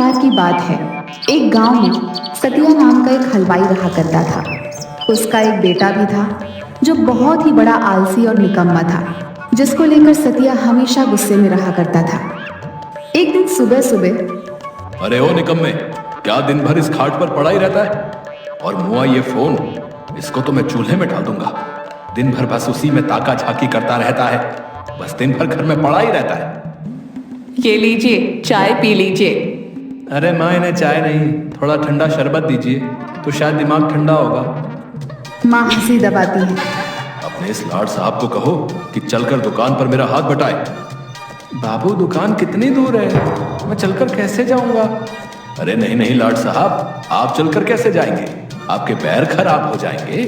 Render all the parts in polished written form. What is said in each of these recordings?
बार की बात है, एक गांव में सतिया नाम का एक हलवाई रहा करता था। उसका एक बेटा भी था जो बहुत ही बड़ा आलसी और निकम्मा था, जिसको लेकर सतिया हमेशा गुस्से में रहा करता था। एक दिन सुबह सुबह, अरे ओ निकम्मे, क्या दिन भर इस खाट पर पड़ा ही रहता है? और मुआ ये फोन, इसको तो मैं चूल्हे में डाल दूंगा। दिन भर बस उसी में ताका झाकी करता रहता है, बस दिन भर घर में पड़ा ही रहता है। ये लीजिए, चाय पी लीजिए। अरे माँ, इन्हें चाय नहीं, थोड़ा ठंडा शरबत दीजिए, तो शायद दिमाग ठंडा होगा। माँ हंसी दबाती है। अपने इस लाड साहब को कहो कि चलकर दुकान पर मेरा हाथ बटाए। बाबू, दुकान कितनी दूर है, मैं चलकर कैसे जाऊंगा? अरे नहीं नहीं लाड साहब, आप चलकर कैसे जाएंगे? आपके पैर खराब हो जाएंगे।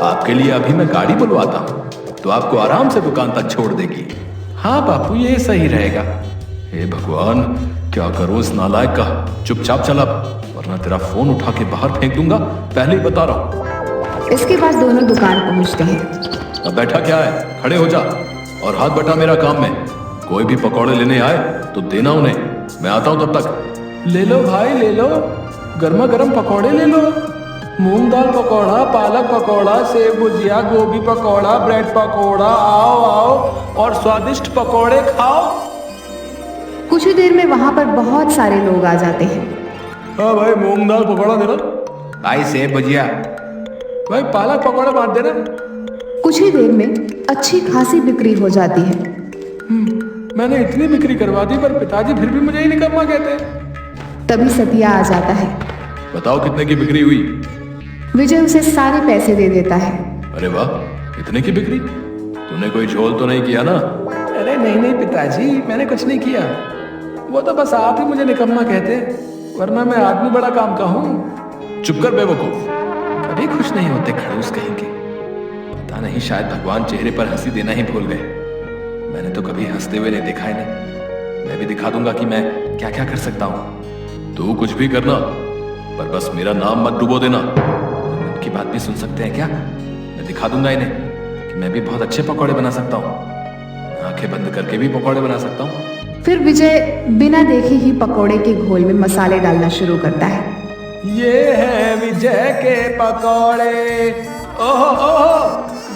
आपके लिए अभी मैं गाड़ी बुलवाता हूँ, तो आपको आराम से दुकान तक छोड़ देगी। हाँ बापू, ये सही रहेगा। हे भगवान, क्या करूं इस नालायक का। चुपचाप चल अब, वरना तेरा फोन उठा के बाहर फेंक दूंगा, पहले ही बता रहा हूं। इसके बाद दोनों दुकान पहुंचते हैं। अब बैठा क्या है, खड़े हो जा और हाथ बटा मेरा काम में। कोई भी पकौड़े लेने आए तो देना उन्हें, मैं आता हूं तब तक। ले लो भाई, ले लो, गर्मा गर्म पकौड़े ले लो। मूंग दाल पकौड़ा, पालक पकौड़ा, सेब भुजिया, गोभी पकौड़ा, ब्रेड पकौड़ा, आओ आओ और स्वादिष्ट पकौड़े खाओ। कुछ ही देर में वहां पर बहुत सारे लोग आ जाते हैं। हाँ भाई, मूंग दाल पकौड़ा देना। भाई सेब भुजिया। भाई पालक पकौड़ा बांट देना। कुछ ही देर में अच्छी खासी बिक्री हो जाती है। मैंने इतनी बिक्री करवा दी, पर पिताजी फिर भी मुझे ही निकम्मा कहते हैं। तभी सतिया आ जाता है। बताओ कितने की बिक्री हुई? विजय उसे सारे पैसे दे देता है। अरे वाह, इतने की बिक्री? तूने कोई झोल तो नहीं किया ना? अरे नहीं नहीं पिताजी, मैंने कुछ नहीं किया। वो तो बस आप ही मुझे निकम्मा कहते, वरना मैं आदमी बड़ा काम का हूँ। चुप कर बेवकूफ, कभी खुश नहीं होते खड़ूस कहेंगे। पता नहीं, शायद भगवान चेहरे पर हंसी देना ही भूल गए। मैंने तो कभी हंसते हुए नहीं देखा इन्हें। मैं भी दिखा दूंगा कि मैं क्या क्या कर सकता हूँ। तू कुछ भी करना, पर बस मेरा नाम मत डुबो देना। उनकी बात भी सुन सकते हैं क्या? मैं दिखा दूंगा इन्हें कि मैं भी बहुत अच्छे पकौड़े बना सकता हूँ। आंखें बंद करके भी पकौड़े बना सकता हूँ। फिर विजय बिना देखे ही पकोड़े के घोल में मसाले डालना शुरू करता है। ये है विजय के पकौड़े, ओहो ओहो,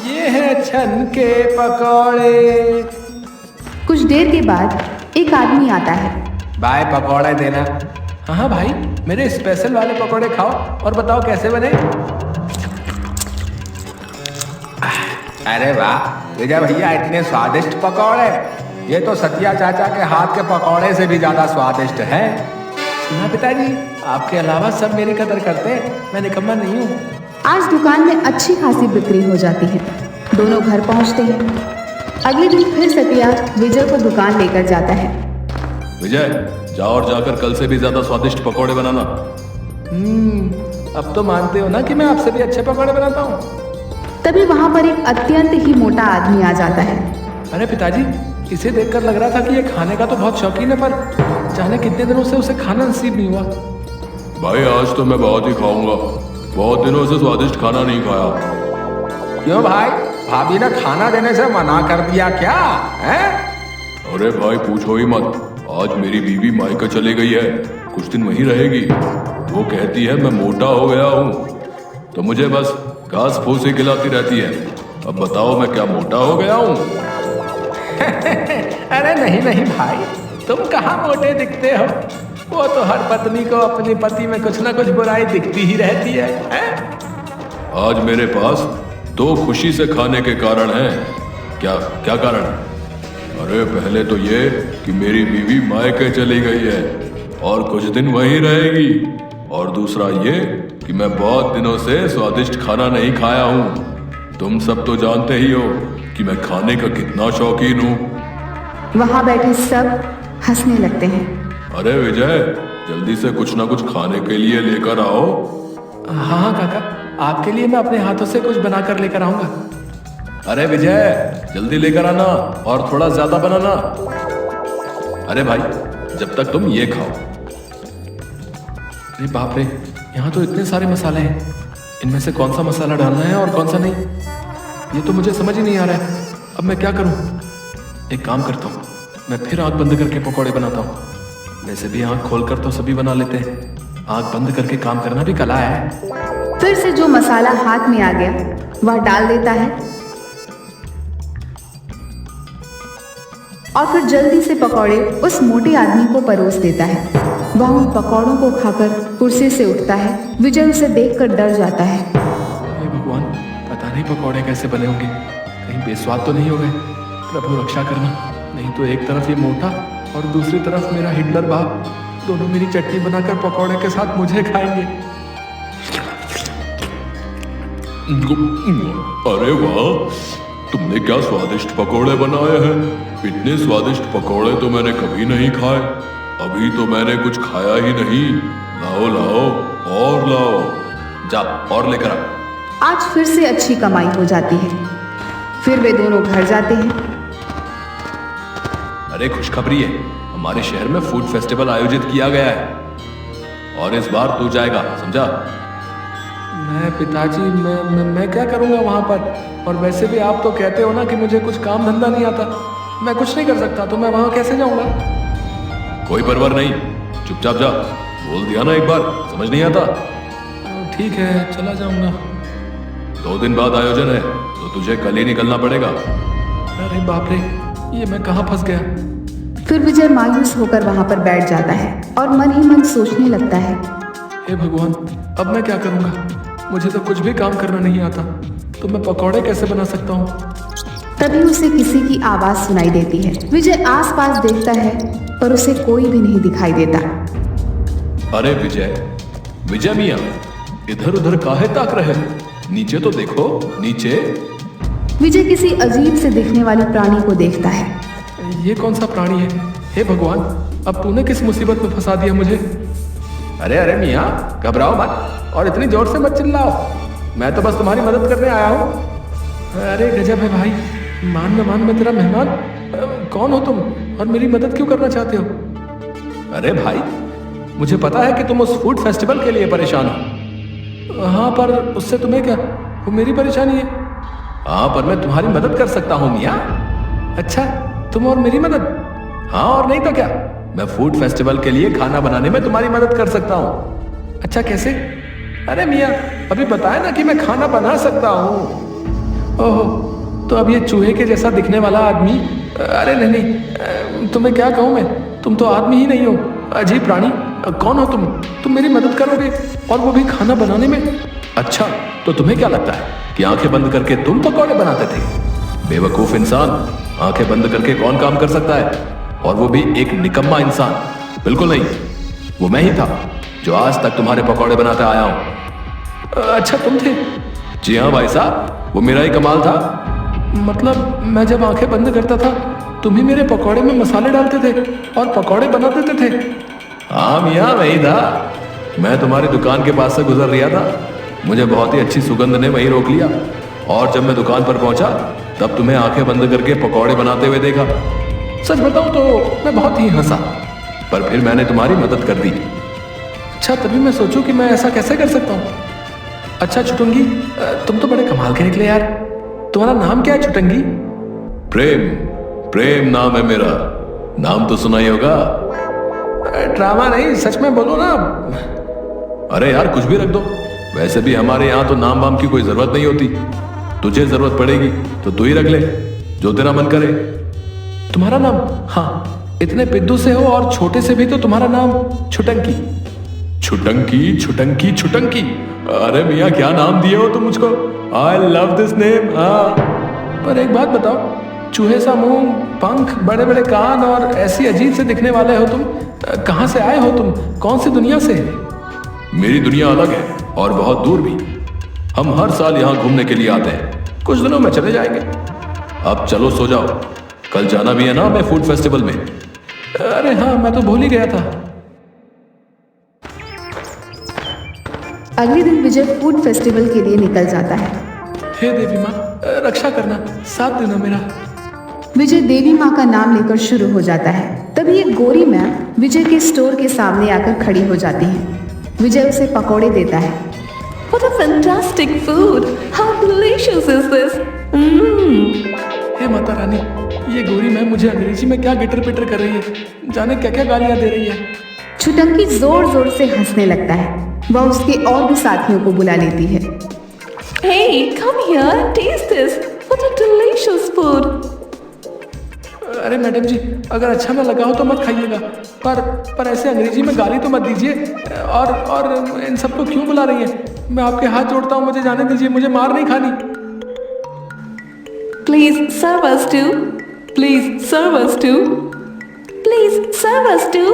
ये है छन के पकौड़े। कुछ देर के बाद एक आदमी आता है। भाई पकौड़े देना। हाँ हाँ भाई, मेरे स्पेशल वाले पकौड़े खाओ और बताओ कैसे बने। अरे वाह विजय भैया, इतने स्वादिष्ट पकौड़े। ये तो सतिया चाचा के हाथ के पकौड़े से भी ज्यादा स्वादिष्ट है। सुना पिताजी, आपके अलावा सब मेरी कदर करते हैं, मैं निकम्मा नहीं हूँ। आज दुकान में अच्छी खासी बिक्री हो जाती है। दोनों घर पहुंचते हैं। अगले दिन फिर सतिया विजय को दुकान लेकर जाता है। विजय, जाओ और जाकर कल से भी ज्यादा स्वादिष्ट पकौड़े बनाना। अब तो मानते हो ना कि मैं आपसे भी अच्छे पकौड़े बनाता हूँ। तभी वहां पर एक अत्यंत ही मोटा आदमी आ जाता है। अरे पिताजी, इसे देखकर लग रहा था कि ये खाने का तो बहुत शौकीन है, पर जाने कितने दिनों से उसे खाना नसीब नहीं हुआ। भाई आज तो मैं बहुत ही खाऊंगा, बहुत दिनों से स्वादिष्ट खाना नहीं खाया। क्यों भाई, भाभी ने खाना देने से मना कर दिया क्या है? अरे भाई पूछो ही मत, आज मेरी बीवी मायका चली गई है, कुछ दिन वहीं रहेगी। वो कहती है मैं मोटा हो गया हूँ, तो मुझे बस घास फूस ही खिलाती रहती है। अब बताओ मैं क्या मोटा हो गया हूँ? अरे नहीं नहीं भाई, तुम कहाँ मोटे दिखते हो। वो तो हर पत्नी को अपने पति में कुछ ना कुछ बुराई दिखती ही रहती है, आज मेरे पास 2 खुशी से खाने के कारण हैं। क्या क्या कारण? अरे पहले तो ये कि मेरी बीवी मायके चली गई है और कुछ दिन वहीं रहेगी, और दूसरा ये कि मैं बहुत दिनों से स्वादिष्ट खाना नहीं खाया हूँ। तुम सब तो जानते ही हो कि मैं खाने का कितना शौकीन हूँ। वहां बैठे सब हंसने लगते हैं। अरे विजय, जल्दी से कुछ ना कुछ खाने के लिए लेकर आओ। हाँ हाँ काका, आपके लिए मैं अपने हाथों से कुछ बनाकर लेकर आऊंगा। अरे विजय, जल्दी लेकर आना और थोड़ा ज्यादा बनाना। अरे भाई, जब तक तुम ये खाओ। अरे बाप रे, यहाँ तो इतने सारे मसाले हैं, इनमें से कौन सा मसाला डालना है और कौन सा नहीं, ये तो मुझे समझ ही नहीं आ रहा है। अब मैं क्या करूं? एक काम करता हूं, मैं फिर आंख बंद करके पकौड़े बनाता हूं। वैसे भी आंख खोलकर तो सभी बना लेते हैं, आंख बंद करके काम करना भी कला है। फिर से जो मसाला हाथ में आ गया वह डाल देता है और फिर जल्दी से पकौड़े उस मोटे आदमी को परोस देता है। वह उन पकौड़ों को खाकर कुर्सी से उठता है। विजय उसे देखकर डर जाता है। हे भगवान, पता नहीं पकौड़े कैसे बने होंगे, कहीं बेस्वाद तो नहीं हो गए। प्रभु रक्षा करना, नहीं तो एक तरफ ये मोटा और दूसरी तरफ मेरा हिटलर बाप, दोनों मेरी चटनी बनाकर पकौड़े के साथ मुझे खाएंगे। अरे वाह, तुमने क्या स्वादिष्ट पकौड़े बनाए हैं। इतने स्वादिष्ट पकौड़े तो मैंने कभी नहीं खाए। अभी तो मैंने कुछ खाया ही नहीं। लाओ लाओ और लाओ, जा और लेकर आ। आज फिर से अच्छी कमाई हो जाती है। फिर वे दोनों घर जाते हैं। अरे खुशखबरी है, हमारे शहर में फूड फेस्टिवल आयोजित किया गया है और इस बार तू जाएगा, समझा? मैं पिताजी, मैं क्या करूंगा वहां पर? और वैसे भी आप तो कहते हो ना कि मुझे कुछ काम धंधा नहीं आता, मैं कुछ नहीं कर सकता, तो मैं वहां कैसे जाऊंगा? कोई परवाह नहीं, चुपचाप जा। बोल दिया ना एक बार, समझ नहीं आता? ठीक है, चला जाऊंगा। 2 दिन बाद आयोजन है, तो तुझे कल ही निकलना पड़ेगा। अरे बाप रे, ये मैं कहाँ फंस गया? फिर विजय मायूस होकर वहां पर बैठ जाता है और मन ही मन सोचने लगता है, हे भगवान, अब मैं क्या करूंगा? मुझे तो कुछ भी काम करना नहीं आता, तो मैं पकौड़े कैसे बना सकता हूँ? तभी उसे किसी की आवाज सुनाई देती है। विजय आसपास देखता है पर उसे कोई भी नहीं दिखाई देता। अरे विजय, विजय मियाँ, इधर उधर काहे ताक रहे हो? नीचे तो देखो, नीचे। विजय किसी अजीब से दिखने वाले प्राणी को देखता है। ये कौन सा प्राणी है? हे भगवान, अब तूने किस मुसीबत में फंसा दिया मुझे? अरे अरे मियाँ, घबराओ मत और इतनी जोर से मत चिल्लाओ, मैं तो बस तुम्हारी मदद करने आया हूँ। अरे गजब है भाई, मान मैं तेरा मेहमान। कौन हो तुम और मेरी मदद क्यों करना चाहते हो? अरे भाई, मुझे पता है कि तुम उस फूड फेस्टिवल के लिए परेशान हो। हाँ, पर उससे तुम्हें क्या? वो मेरी परेशानी है। हाँ, पर मैं तुम्हारी मदद कर सकता हूँ मियाँ। अच्छा, तुम और मेरी मदद? हाँ, और नहीं तो क्या, मैं फूड फेस्टिवल के लिए खाना बनाने में तुम्हारी मदद कर सकता हूँ। अच्छा, कैसे? अरे मियाँ, अभी बताया ना कि मैं खाना बना सकता हूँ। ओहो, तो अब ये चूहे के जैसा दिखने वाला आदमी, अरे नहीं, तुम्हें क्या कहूँ मैं, तुम तो आदमी ही नहीं हो, अजीब प्राणी। कौन हो तुम मेरी मदद करोगे और वो भी खाना बनाने में? अच्छा, तो तुम्हें क्या लगता है कि आंखें बंद करके तुम पकौड़े बनाते थे? बेवकूफ इंसान, आंखें बंद करके कौन काम कर सकता है, और वो भी एक निकम्मा इंसान? बिल्कुल नहीं, वो मैं ही था जो आज तक तुम्हारे पकौड़े बनाते आया हूँ। अच्छा, तुम थे? जी हाँ भाई साहब, वो मेरा ही कमाल था। मतलब मैं जब आंखें बंद करता था तुम ही मेरे पकौड़े में मसाले डालते थे और पकौड़े बना देते थे? हाँ मियाँ, वही था। मैं तुम्हारी दुकान के पास से गुजर रहा था, मुझे बहुत ही अच्छी सुगंध ने वहीं रोक लिया, और जब मैं दुकान पर पहुंचा तब तुम्हें आंखें बंद करके पकौड़े बनाते हुए देखा। सच बताऊं तो मैं बहुत ही हंसा, पर फिर मैंने तुम्हारी मदद कर दी। अच्छा, तभी मैं सोचूं कि मैं ऐसा कैसे कर सकता हूँ। अच्छा छुटुंगी, तुम तो बड़े कमाल के निकले यार। तुम्हारा नाम क्या है छुटंगी? प्रेम नाम है मेरा। नाम तो सुना ही होगा। ड्रामा नहीं, सच में बोलो ना। अरे यार, कुछ भी रख दो, वैसे भी हमारे यहाँ तो नाम वाम की कोई जरूरत नहीं होती। तुझे जरूरत पड़ेगी तो तू ही रख ले, जो तेरा मन करे। तुम्हारा नाम? हाँ, इतने पिद्दू से हो और छोटे से भी तो तुम्हारा नाम छुटंकी। छुटंकी छुटंकी छुटंकी, अरे मियाँ क्या नाम दिए हो तुम मुझको। I love this name. हाँ, पर एक बात बताओ, चूहे सा मुंह, पंख, बड़े बड़े कान और ऐसी अजीब से दिखने वाले हो तुम, कहाँ से आए हो तुम? कौन सी दुनिया से? मेरी दुनिया अलग है और बहुत दूर भी। हम हर साल यहाँ घूमने के लिए आते हैं, कुछ दिनों में चले जाएंगे। अब चलो सो जाओ, कल जाना भी है ना हमें फूड फेस्टिवल में। अरे हाँ, मैं तो भूल ही गया था। अगले दिन विजय फूड फेस्टिवल के लिए निकल जाता है। हे देवी माँ, रक्षा करना, साथ देना मेरा। विजय देवी माँ का नाम लेकर शुरू हो जाता है। तभी एक गोरी मैम विजय के स्टोर के सामने आकर खड़ी हो जाती है। विजय उसे पकौड़े देता है। What a fantastic food! How delicious is this? हे माता रानी, ये गोरी मैम मुझे अंग्रेजी में क्या गिटर पिटर कर रही है, जाने क्या क्या गालियां दे रही है। छुटंकी जोर जोर से हंसने लगता है। वह उसके और भी साथियों को बुला लेती है। Hey, come here and taste this. What a delicious food. अरे मैडम जी, अगर अच्छा ना लगा हो तो मत खाइएगा, पर ऐसे अंग्रेजी में गाली तो मत दीजिए। और इन सबको क्यों बुला रही है? मैं आपके हाथ जोड़ता हूँ, मुझे जाने दीजिए, मुझे मार नहीं खानी। Please serve us too. Please serve us too. Please serve us too.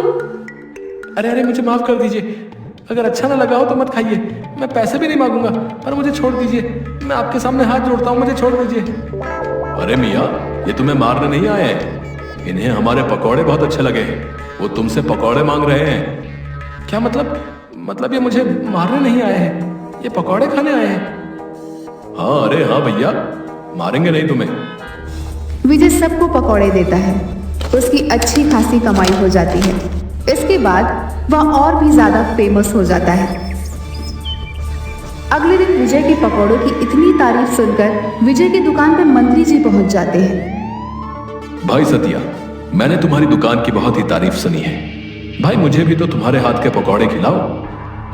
अरे मुझे माफ कर दीजिए, अगर अच्छा ना लगा हो तो मत खाइए, मैं पैसे भी नहीं मांगूंगा, पर मुझे छोड़ दीजिए, मैं आपके सामने हाथ जोड़ता हूँ, मुझे छोड़ दीजिए। अरे मियाँ, ये तुम्हें मारने नहीं आए हैं, इन्हें हमारे पकौड़े बहुत अच्छे लगे हैं, वो तुमसे पकौड़े मांग रहे हैं। क्या मतलब ये मुझे मारने नहीं आए हैं, ये पकौड़े खाने आए हैं। हाँ, अरे हाँ भैया, मारेंगे नहीं तुम्हें। विजय सबको पकौड़े देता है। उसकी अच्छी खासी कमाई हो जाती है। इसके बाद वह और भी ज्यादा फेमस हो जाता है। अगले दिन विजय के पकौड़ों की इतनी तारीफ सुनकर विजय की दुकान पर मंत्री जी पहुंच जाते हैं। भाई सतिया, मैंने तुम्हारी दुकान की बहुत ही तारीफ सुनी है। भाई मुझे भी तो तुम्हारे हाथ के पकौड़े खिलाओ।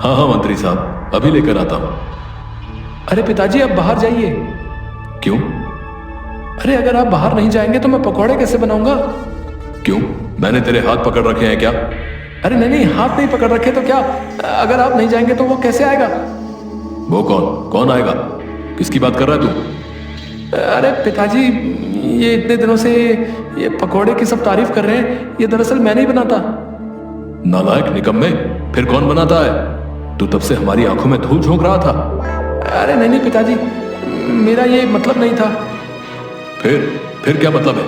हाँ मंत्री साहब, अभी लेकर आता हूं। अरे पिताजी, आप बाहर जाइए। क्यों? अरे अगर आप बाहर नहीं जाएंगे तो मैं पकौड़े कैसे बनाऊंगा? क्यों, मैंने तेरे हाथ पकड़ रखे हैं क्या? अरे नहीं, हाथ नहीं पकड़ रखे तो क्या, अगर आप नहीं जाएंगे तो वो कैसे आएगा? वो कौन आएगा? किसकी बात कर रहा है तू? अरे पिताजी, ये इतने दिनों से ये पकौड़े की सब तारीफ कर रहे हैं, ये दरअसल मैं नहीं बनाता। नालायक निकम्मे, फिर कौन बनाता है? तू तब से हमारी आंखों में धूल झोंक रहा था। अरे नहीं पिताजी, मेरा ये मतलब नहीं था। फिर क्या मतलब है?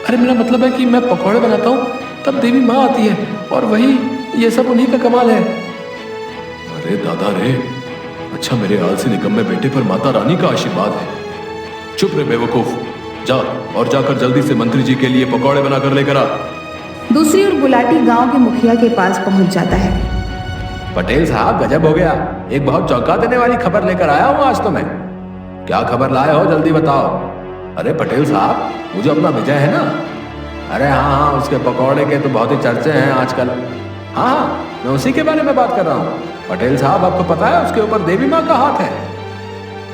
अरे मेरा मतलब है कि मैं पकौड़े बनाता हूँ तब देवी माँ आती है, और वही ये सब उन्हीं का कमाल है। अरे दादा रे, अच्छा मेरे आलसी निकम्मे बेटे पर माता रानी का आशीर्वाद है। चुप रे बेवकूफ, जा और जाकर जल्दी से मंत्री जी के लिए पकौड़े बनाकर लेकर आ। दूसरी ओर गुलाटी गांव के मुखिया के पास पहुंच जाता है। पटेल साहब, गजब हो गया, एक बहुत चौंका देने वाली खबर लेकर आया हूँ आज तो मैं। क्या खबर लाए हो, जल्दी बताओ। अरे पटेल साहब, वो जो अपना विजय है ना, अरे हाँ, उसके पकौड़े के तो बहुत ही चर्चे हैं आजकल। हाँ, मैं उसी के बारे में बात कर रहा हूँ। पटेल साहब, आपको पता है उसके ऊपर देवी माँ का हाथ है।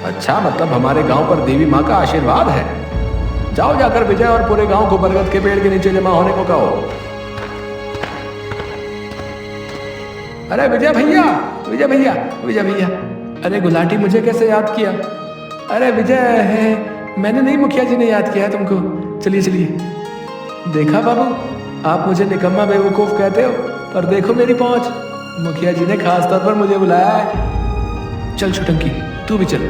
अच्छा, मतलब हमारे गांव पर देवी माँ का आशीर्वाद है। जाओ, जाकर विजय और पूरे गांव को बरगद के पेड़ के नीचे जमा होने को कहो। अरे विजय भैया, अरे गुलाटी, मुझे कैसे याद किया? अरे विजय है, मैंने नहीं, मुखिया जी ने याद किया तुमको। चलिए। देखा बाबू, आप मुझे निकम्मा बेवकूफ कहते हो, पर देखो मेरी पहुंच, मुखिया जी ने खास तौर पर मुझे बुलाया है। चल छुटंकी, तू भी चल।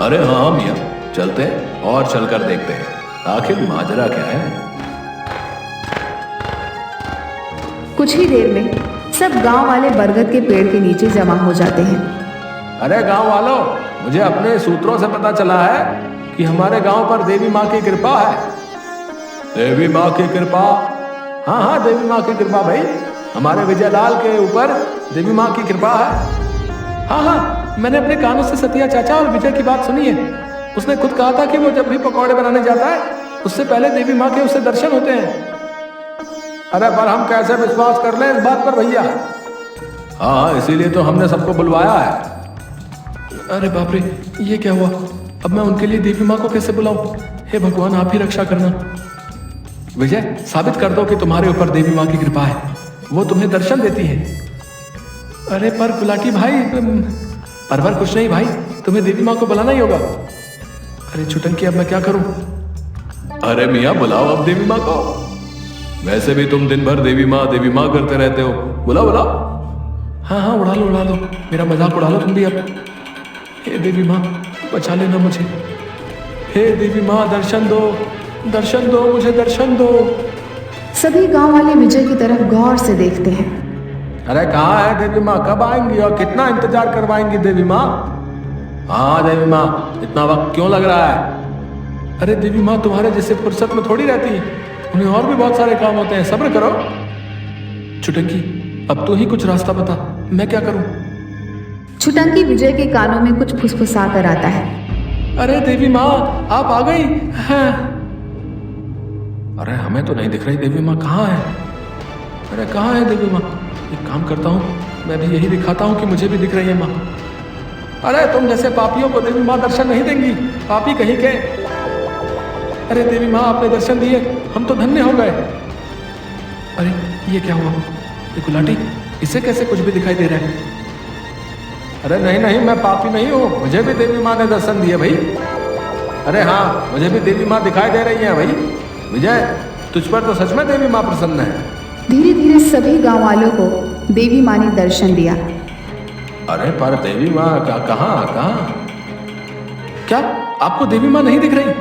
अरे हाँ मियाँ, चलते हैं और चलकर देखते हैं आखिर माजरा क्या है। कुछ ही देर में सब गांव वाले बरगद के पेड़ के नीचे जमा हो जाते हैं। अरे गांव वालों, मुझे अपने सूत्रों से पता चला है कि हमारे गांव पर देवी माँ की कृपा है। देवी माँ की कृपा? हाँ, देवी माँ की कृपा भाई, हमारे विजयलाल के ऊपर देवी माँ की कृपा है। हाँ, मैंने अपने कानों से सतिया चाचा और विजय की बात सुनी है। उसने खुद कहा था कि वो जब भी पकौड़े बनाने जाता है उससे पहले देवी माँ के उससे दर्शन होते हैं। अरे पर हम कैसे विश्वास कर लें इस बात पर भैया? हाँ, इसीलिए तो हमने सबको बुलवाया है। अरे बाप रे, ये क्या हुआ? अब मैं उनके लिए देवी माँ को कैसे बुलाऊं? हे भगवान, आप ही रक्षा करना। विजय, साबित कर दो कि तुम्हारे ऊपर देवी माँ की कृपा है, वो तुम्हें दर्शन देती है। अरे पर गुलाटी भाई, परवर कुछ नहीं भाई, तुम्हें देवी माँ को बुलाना ही होगा। अरे छुटंकी, अब मैं क्या करूं? अरे मियाँ, बुलाओ अब देवी माँ को। वैसे भी तुम दिन भर देवी माँ करते रहते हो, बुलाओ। हाँ, उड़ा लो, मेरा मजाक उड़ा लो तुम भी अब। हे देवी माँ, बचा लेना मुझे। हे देवी माँ, दर्शन दो, मुझे दर्शन दो। सभी गांव वाले विजय की तरफ गौर से देखते हैं। अरे कहाँ है देवी माँ, कब आएंगी और कितना इंतजार करवाएंगी देवी माँ? हाँ देवी माँ, इतना वक्त क्यों लग रहा है? अरे देवी माँ तुम्हारे जैसे फुर्सत में थोड़ी रहती है, उन्हें और भी बहुत सारे काम होते हैं, सब्र करो। छुटंकी, अब तू ही कुछ रास्ता बता, मैं क्या करूं? छुटंकी विजय के कानों में कुछ फुसफुसा कर आता है। अरे देवी माँ, आप आ गई हैं। अरे हमें तो नहीं दिख रही देवी माँ, कहाँ है? अरे कहाँ है देवी माँ? एक काम करता हूँ, मैं भी यही दिखाता हूँ कि मुझे भी दिख रही है माँ। अरे तुम जैसे पापियों को देवी माँ दर्शन नहीं देंगी, पापी कहीं के। अरे देवी माँ आपने दर्शन दिए, हम तो धन्य हो गए। अरे ये क्या हुआ? ये गुलाटी, इसे कैसे कुछ भी दिखाई दे रहा है? अरे नहीं नहीं, मैं पापी नहीं हूँ, मुझे भी देवी माँ ने दर्शन दिए भाई। अरे हाँ, मुझे भी देवी माँ दिखाई दे रही है भाई। विजय, तुझ पर तो सच में देवी माँ प्रसन्न है। धीरे धीरे सभी गांव वालों को देवी माँ ने दर्शन दिया। अरे पर देवी माँ कहाँ कहाँ? क्या आपको देवी माँ नहीं दिख रही?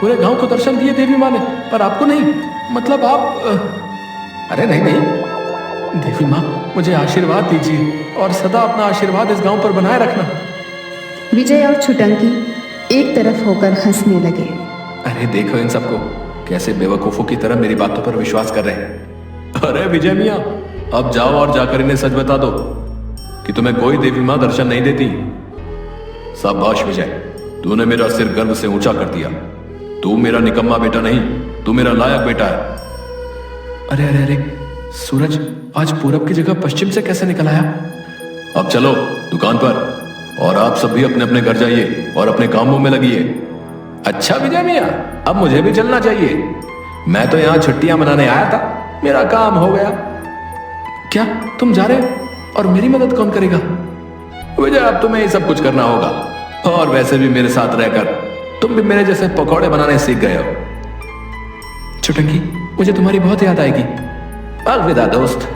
पूरे गांव को दर्शन दिए देवी माँ ने, पर आपको नहीं? मतलब आप अरे नहीं नहीं, देवी माँ मुझे आशीर्वाद दीजिए और सदा अपना आशीर्वाद इस गांव पर बनाए रखना। विजय और छुटंकी एक तरफ होकर हंसने लगे। अरे देखो इन सबको, कैसे बेवकूफों की तरह मेरी बातों पर विश्वास कर रहे हैं। अरे विजय मियाँ, अब जाओ और जाकर इन्हें सच बता दो कि तुम्हें कोई देवी माँ दर्शन नहीं देती। शाबाश विजय, तूने मेरा सिर गर्व से ऊंचा कर दिया। तू मेरा निकम्मा बेटा नहीं, तू मेरा लायक बेटा है। अरे अरे अरे, सूरज आज पूरब की जगह पश्चिम से कैसे निकल आया? अब चलो दुकान पर, और आप सब भी अपने अपने घर जाइए और अपने कामों में लगिए। अच्छा विजय मियाँ, अब मुझे भी चलना चाहिए। मैं तो यहाँ छुट्टियां मनाने आया था, मेरा काम हो गया। क्या तुम जा रहे हो? और मेरी मदद कौन करेगा? विजय, अब तुम्हें ही सब कुछ करना होगा, और वैसे भी मेरे साथ रहकर तुम भी मेरे जैसे पकौड़े बनाने सीख गए हो। छुटंकी, मुझे तुम्हारी बहुत याद आएगी। अलविदा दोस्त।